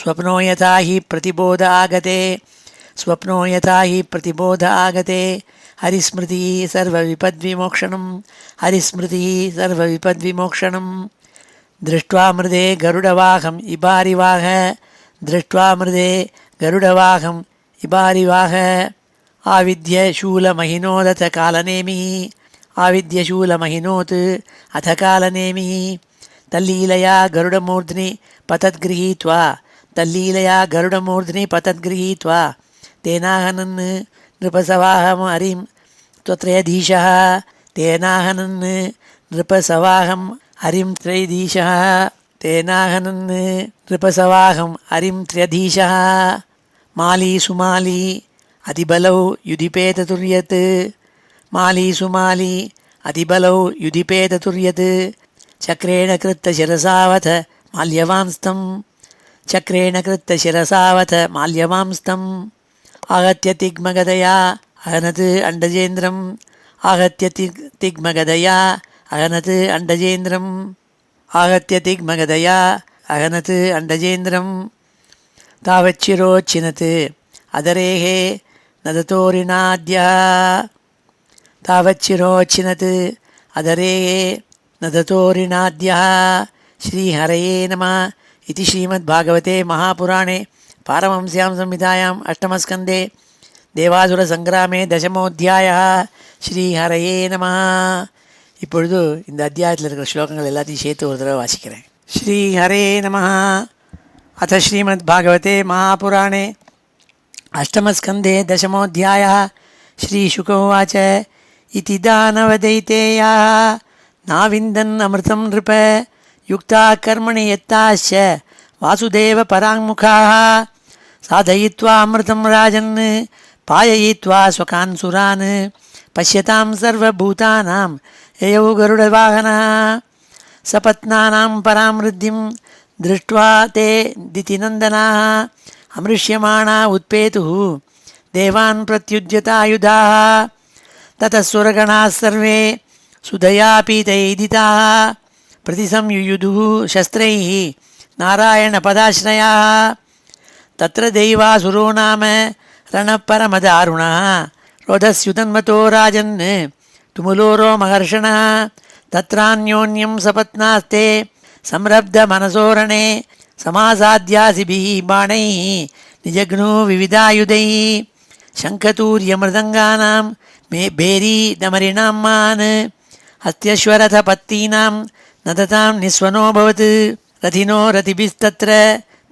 स्वप्नो यथा हि प्रतिबोध आगते हरिस्मृतिः सर्वविपद्विमोक्षणं दृष्ट्वा मृदे गरुडवाहम् इबारिवाह आविद्य शूलमहिनोत् अथ कालनेमिः तल्लीलया गरुडमूर्ध्नि पतद्गृहीत्वा तेनाहनन् नृपसवाहम् हरिं त्वत्रयधीशः तेनाहनन् हरिं त्रयधीशः माली सुमाली अतिबलौ युधिपेततुर्यत् चक्रेण कृत्तशिरसावथ माल्यवांस्तम् आहत्य तिग्मगदया अहनत् अण्डजेन्द्रम् तावच्चिरोच्चिनत् अदरेः नदतोरिणाद्यः श्रीहरये नमः इति श्रीमद्भागवते महापुराणे पारमहंस्यां संहितायाम् अष्टमस्कन्धे தேவாசுரசங்கிராமே தசமோத்தியாயः ஸ்ரீஹரயே நமः. இப்பொழுது இந்த அத்தியாயத்தில் இருக்கிற ஸ்லோகங்கள் எல்லாத்தையும் சேர்த்து ஒரு தடவை வாசிக்கிறேன். ஸ்ரீஹரே நமः. अथ श्रीमद्भागवते महापुराणे अष्टमस्कन्धे दशमोऽध्यायः. श्रीशुक उवाच इति दानवदैतेयाः नाविन्दन् अमृतं नृप युक्ताः कर्मणि यत्ताश्च वासुदेवपराङ्मुखाः साधयित्वा अमृतं राजन् पाययित्वा स्वकान् सुरान् पश्यतां सर्वभूतानां ययौ गरुडवाहनः सपत्नानां परामृद्धिं दृष्ट्वा ते दितिनन्दनाः अमृष्यमाणा उत्पेतुः देवान् प्रत्युद्यतायुधाः ततः सुरगणाः सर्वे सुदया पीतैदिताः प्रतिसंयुयुधुः शस्त्रैः नारायणपदाश्रयाः तत्र दैवासुरो नाम रणपरमदारुणः रोधस्युतन्मतो राजन् तुमुलोरो महर्षणः तत्रान्योन्यं सपत्नास्ते संरब्धमनसोरणे समासाद्यासिभिः बाणैः निजघ्नो विविधायुधैः शङ्खतूर्यमृदङ्गानां मे भेरी डमरिणां मान् हस्त्यश्वरथपत्तीनां नदतां निःस्वनोऽभवत् रथिनो रथिभिस्तत्र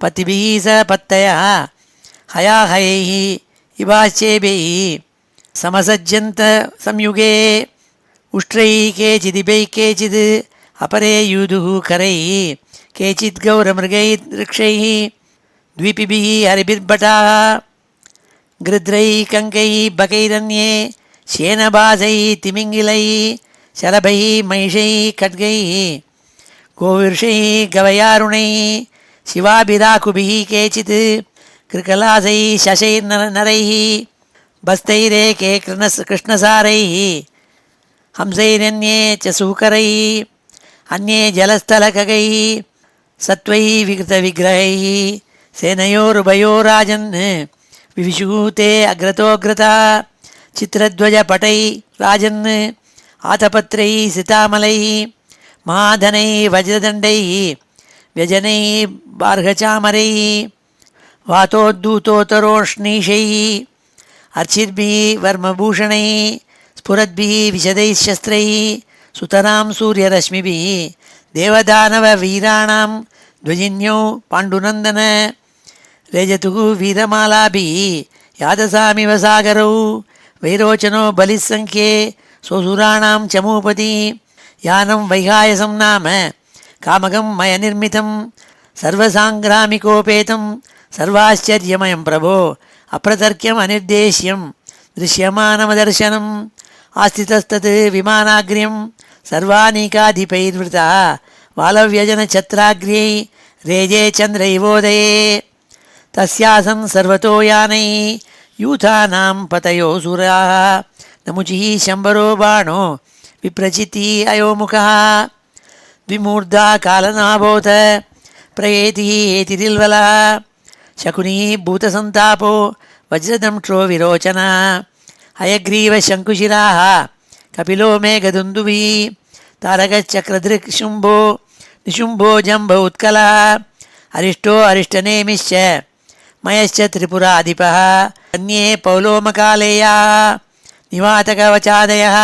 पतिभिः स पत्तयः हयाहयैः इवाश्चेभैः समसज्जन्त संयुगे उष्ट्रैः केचिदिभैः केचिद् अपरे यूधुः करैः केचित् गौरमृगैः वृक्षैः द्वीपिभिः हरिभिर्भटाः गृध्रैः कङ्कैः बकैरन्ये शेनबासैः तिमिङ्गिलैः शलभैः महिषैः खड्गैः गोविर्षैः गवयारुणैः शिवाभिराकुभिः केचित् कृकलासैः शशैर्नरैः बस्तैरेके कृष्णसारैः हंसैरन्ये च सूकरैः अन्ये जलस्थलखगैः सत्त्वैः विकृतविग्रहैः सेनयोरुभयोराजन् विविशूते अग्रतोऽग्रता चित्रध्वजपटैः राजन् आतपत्रैः सितामलैः महाधनैः वज्रदण्डैः व्यजनैः बार्हचामरैः वातोद्धूतोत्तरोष्णीषैः अर्चिर्भिः वर्मभूषणैः स्फुरद्भिः विशदैः शस्त्रैः सुतरां सूर्यरश्मिभिः देवदानववीराणां ध्वजिन्यौ पाण्डुनन्दन रेजतुः वीरमालाभिः यादसामिव सागरौ वैरोचनो बलिस्सङ्ख्ये स्वसुराणां चमूपति यानं वैहायसं नाम कामकं मयनिर्मितं सर्वसाङ्ग्रामिकोपेतं सर्वाश्चर्यमयं प्रभो अप्रतर्क्यम् अनिर्देश्यं दृश्यमानमदर्शनम् आस्थितस्तत् विमानाग्र्यं सर्वानीकाधिपैर्वृतः वालव्यजनछत्राग्र्यै रेजे चन्द्रैवोदये तस्यासन् सर्वतो यानैः यूथानां पतयो सुराः नमुचिः शम्बरो बाणो विप्रचिति अयोमुखः द्विमूर्धा कालनाभोत प्रयेतिः एतिरिल्वलः शकुनिः भूतसन्तापो वज्रदंष्ट्रो विरोचनः हयग्रीवशङ्कुशिराः कपिलो मेघदुन्दुभिः तारकश्चक्रधृक् शुम्भो निशुम्भो जम्ब उत्कलः अरिष्टो अरिष्टनेमिश्च मयश्च त्रिपुराधिपः अन्ये पौलोमकालेयाः निवातकवचादयः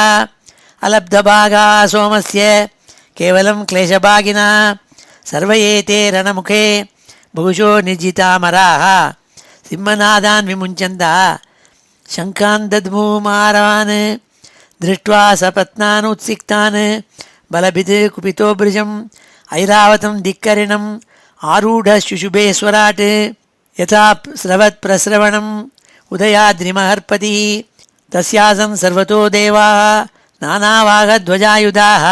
अलब्धभागाः सोमस्य केवलं क्लेशभागिनः सर्व एते रणमुखे बहुशो निर्जितामराः सिंहनादान् विमुञ्चन्तः शङ्खान् दद्मुमारान् दृष्ट्वा सपत्नान् उत्सिक्तान् बलभिद् कुपितो भृजम् ऐरावतं धिक्करिणम् आरूढ शुशुभेश्वराट् यथा स्रवत्प्रस्रवणम् उदयाद्रिमहर्पति तस्यासन् सर्वतो देवाः नानावाहध्वजायुधाः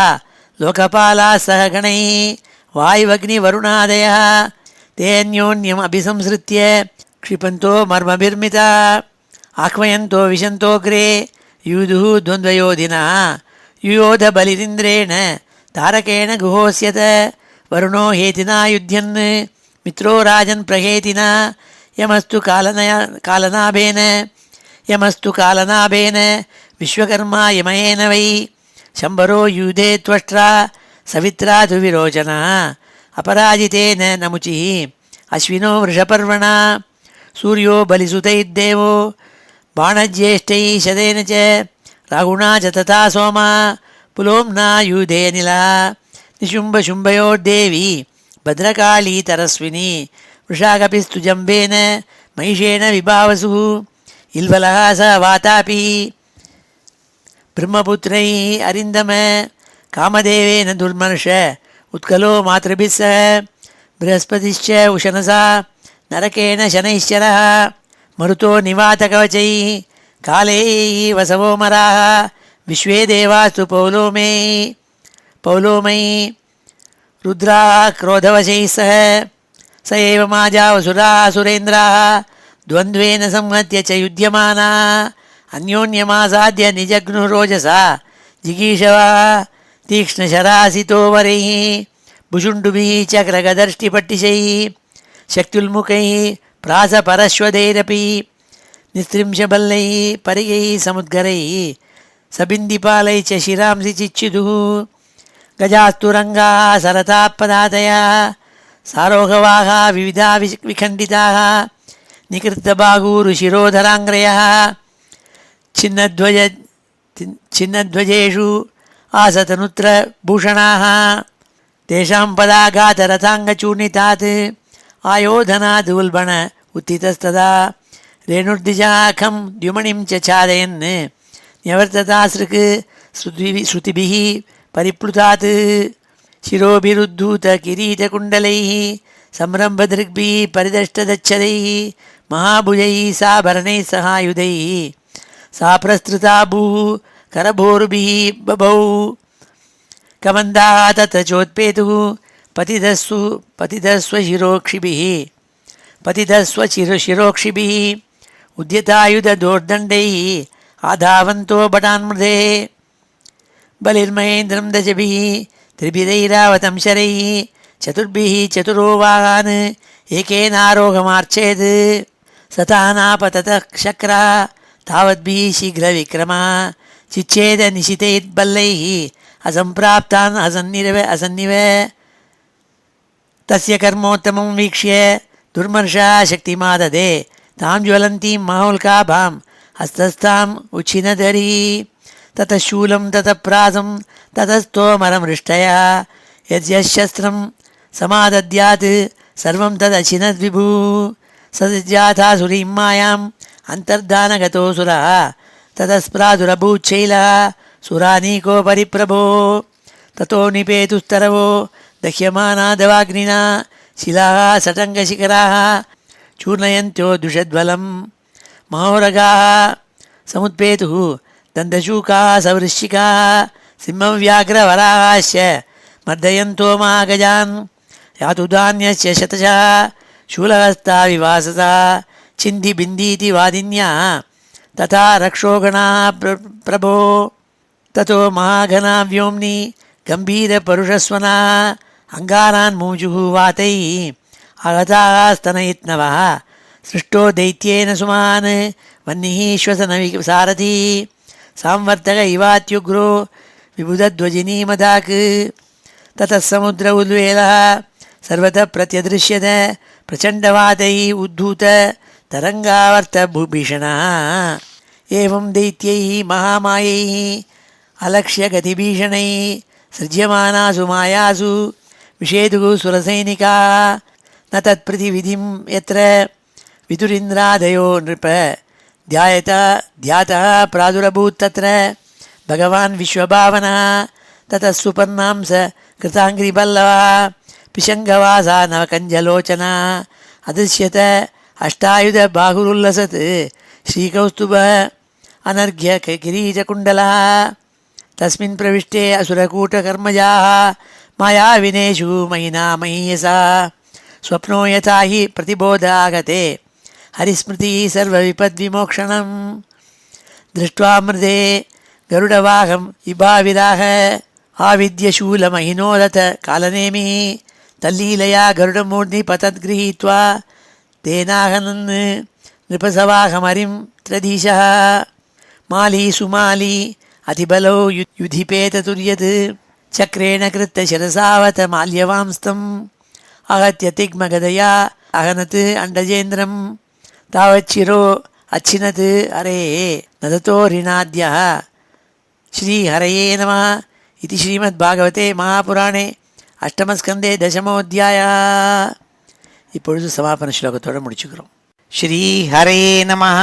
लोकपालाः सह गणैः वायुवग्निवरुणादयः तेऽन्योन्यम् अभिसंसृत्य क्षिपन्तो मर्मभिर्मिता आह्वयन्तो विशन्तोऽग्रे यूधुः द्वन्द्वयोधिनः युयोध बलिरिन्द्रेण तारकेण गुहोस्यत वरुणो हेतिना युध्यन् मित्रो राजन् प्रहेतिना यमस्तु कालनाभेन विश्वकर्मा यमयेन वै शम्बरो यूधे त्वष्ट्रा सवित्रा तु विरोचनः अपराजितेन नमुचिः अश्विनो वृषपर्वणा सूर्यो बलिसुतैर्देवो बाणज्येष्ठैः शतेन च राहुणा च तथा सोमा पुलोम्ना यूधेऽनिलः निशुम्भशुम्भयोर्देवी भद्रकाली तरस्विनी वृषाकपिस्तु जम्बेन महिषेण विभावसुः इल्वलः स वातापि ब्रह्मपुत्रैः अरिन्दम कामदेवेन दुर्मर्ष उत्कलो मातृभिः सह बृहस्पतिश्च उशनसा नरकेण शनैश्चरः मरुतो निवातकवचैः कालैः वसवो मराः विश्वे देवास्तु पौलोमयी रुद्राः क्रोधवशैः सह स एव माजावसुराः सुरेन्द्राः द्वन्द्वेन संहत्य च युध्यमाना अन्योन्यमासाद्य निजघ्नुरोजसा जिगीषवा तीक्ष्णशरासितो वरैः भुषुण्डुभिः चक्रगदर्ष्टिपट्टिशैः शक्त्युल्मुखैः प्रासपरश्वदैरपि निस्त्रिंशबल्लैः परिगैः समुद्गरैः सबिन्दिपालैः च शिरांसि चिच्युदुः गजास्तुरङ्गाः सरतापदातया सारोहवाहा विविधा विखण्डिताः निकृतबाहूरुशिरोधराङ्ग्रयः छिन्नध्वजेषु आसतनुत्रभूषणाः तेषां पदाघातरथाङ्गचूर्णितात् आयोधनात् उल्बण उत्थितस्तदा रेणुर्दिशाखं द्युमणिं च चालयन् न्यवर्ततासृक् श्रुतिभिः परिप्लुतात् शिरोभिरुद्धूतकिरीटकुण्डलैः संरम्भदृग्भिः परिदष्टदच्छदैः महाभुजैः साभरणैः सहायुधैः सा प्रस्तृता भूः करभोरुभिः बभौ कमन्दाः तत्र चोत्पेतुः पतितस्वशिरोक्षिभिः उद्यतायुधदोर्दण्डैः आधावन्तो भटान्मृधे बलिर्महेन्द्रं दशभिः त्रिभिरैरावतं शरैः चतुर्भिः चतुरोवाहान् एकेनारोहमार्चेत् सतानापततः शक्रः तावद्भिः शीघ्रविक्रमः चिच्छेदनिशितैर्बल्लैः असम्प्राप्तान् असन्निव तस्य कर्मोत्तमं वीक्ष्य दुर्मर्षः शक्तिमाददे तां ज्वलन्तीं महोल्काभां हस्तस्थाम् उच्छिनदरी ततः शूलं ततः प्रासं ततस्तोमरमृष्टया यद्यशस्त्रं समादद्यात् सर्वं तदचिनद्विभुः सज्जाथासुरीं मायाम् अन्तर्धानगतोऽसुरः ततस्प्रादुरभूच्छैलः सुरानीको परिप्रभो ततो निपेतुस्तरवो दह्यमानादवाग्निना शिलाः सटङ्गशिखराः चूर्णयन्त्यो दुषद्वलं महोरगाः समुत्पेतुः दन्तशूकाः सवृश्चिकाः सिंहव्याघ्रवराश्च मर्दयन्तो महागजान् यातुधान्यस्य शतशः शूलहस्ता विवाससा छिन्दिबिन्दीति वादिन्याः तथा रक्षोगणाः प्रभो ततो महाघना व्योम्नि गम्भीरपरुषस्वनाः अङ्गारान् मुमुजुः वातैः आगताः स्तनयित्नवः सृष्टो दैत्येन सुमान् वह्निः श्वसनसारथी सांवर्तक इवात्युग्रो विबुधध्वजिनीमदाक् ततः समुद्र उद्वेलः सर्वतः प्रत्यदृश्यत प्रचण्डवातैः उद्धूत तरङ्गावर्तभूभीषणः एवं दैत्यैः महामायैः अलक्ष्यगतिभीषणैः सृज्यमानासु मायासु विषेदुः सुरसैनिकाः न तत्प्रतिविधिं यत्र विदुरिन्द्रादयो नृप ध्यातः प्रादुरभूत्तत्र भगवान् विश्वभावनः ततः सुपर्णांस कृताङ्घ्रिपल्लवः पिशङ्गवासा नवकञ्जलोचना अदृश्यत अष्टायुधबाहुरुल्लसत् श्रीकौस्तुभः अनर्घ्य किरीटकुण्डलः तस्मिन् प्रविष्टे असुरकूटकर्मजाः मायाविनेषु महिना महीयसा स्वप्नो यथा हि प्रतिबोधागते हरिस्मृतिः सर्वविपद्विमोक्षणं दृष्ट्वा मृदे गरुडवाहं विभाविराह आविद्यशूलमहिनोदत कालनेमिः तल्लीलया गरुडमूर्ध्नि पतद्गृहीत्वा तेनाहनन् नृपसवाहमरिं त्रदीशः माली सुमाली अतिबलौ युधिपेततुर्यत् चक्रेण कृत्य शिरसावत माल्यवांस्तम् आहत्य तिग्मगदया अहनत् अण्डजेन्द्रं तावच्छिरो अच्छिनत् हरे नदतो ऋणाद्यः श्रीहरये नमः इति श्रीमद्भागवते महापुराणे अष्टमस्कन्धे दशमोऽध्यायः. இப்பொழுது சமாபன ஸ்லோகத்தோடு முடிச்சுக்கிறோம். ஸ்ரீஹரயே நமः.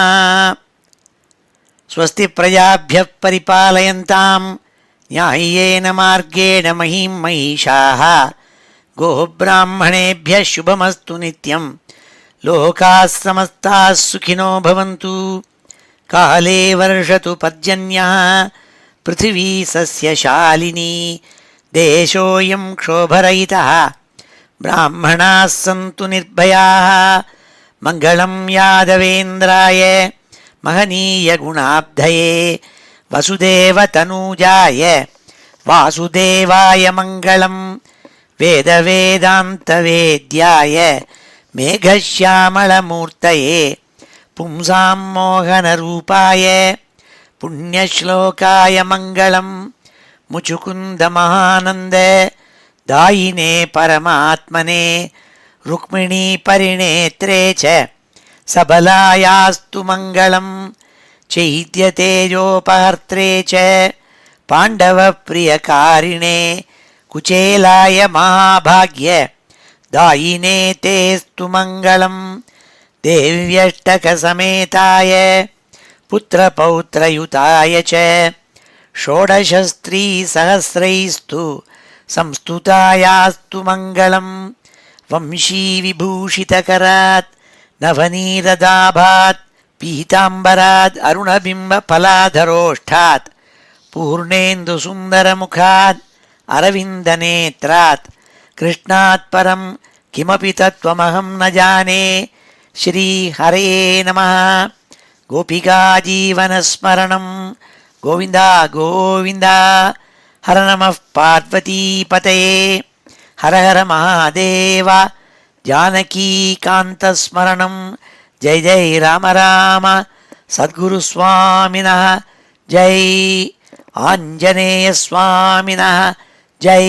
ஸ்வஸ்தி பிரஜாभ्यः परिपालयन्तां न्याय्येन मार्गेण महीं महिषाः गोब्राह्मणेभ्यः शुभमस्तु नित्यं लोकाः समस्ताः सुखिनो भवन्तु. काले वर्षतु पर्जन्यः पृथिवी सस्यशालिनी देशोऽयं क्षोभरहितः ब्राह्मणाः सन्तु निर्भयाः मङ्गलं यादवेन्द्राय महनीयगुणाब्धये वसुदेवतनूजाय वासुदेवाय मङ्गलं वेदवेदान्तवेद्याय मेघश्यामलमूर्तये पुंसां मोहनरूपाय पुण्यश्लोकाय मङ्गलं मुचुकुन्दमहानन्द दायिने परमात्मने रुक्मिणीपरिणेत्रे च सबलायास्तु मङ्गलं चैत्यतेजोपहर्त्रे च पाण्डवप्रियकारिणे कुचेलाय महाभाग्य दायिने तेस्तु मङ्गलं देव्यष्टकसमेताय पुत्रपौत्रयुताय च षोडशस्त्रीसहस्रैस्तु संस्तुतायास्तु मङ्गलं वंशीविभूषितकरात् नवनीरदाभात् पीताम्बरात् अरुणबिम्बफलाधरोष्ठात् पूर्णेन्दुसुन्दरमुखात् अरविन्दनेत्रात् कृष्णात् परं किमपि तत्त्वमहं न जाने। श्रीहरे नमः। गोपिकाजीवनस्मरणं गोविन्द गोविन्द। हर नमः पार्वतीपतये। हर हर महादेव। जानकीकान्तस्मरणं जय जय राम राम। सद्गुरुस्वामिनः जय। आञ्जनेयस्वामिनः जय।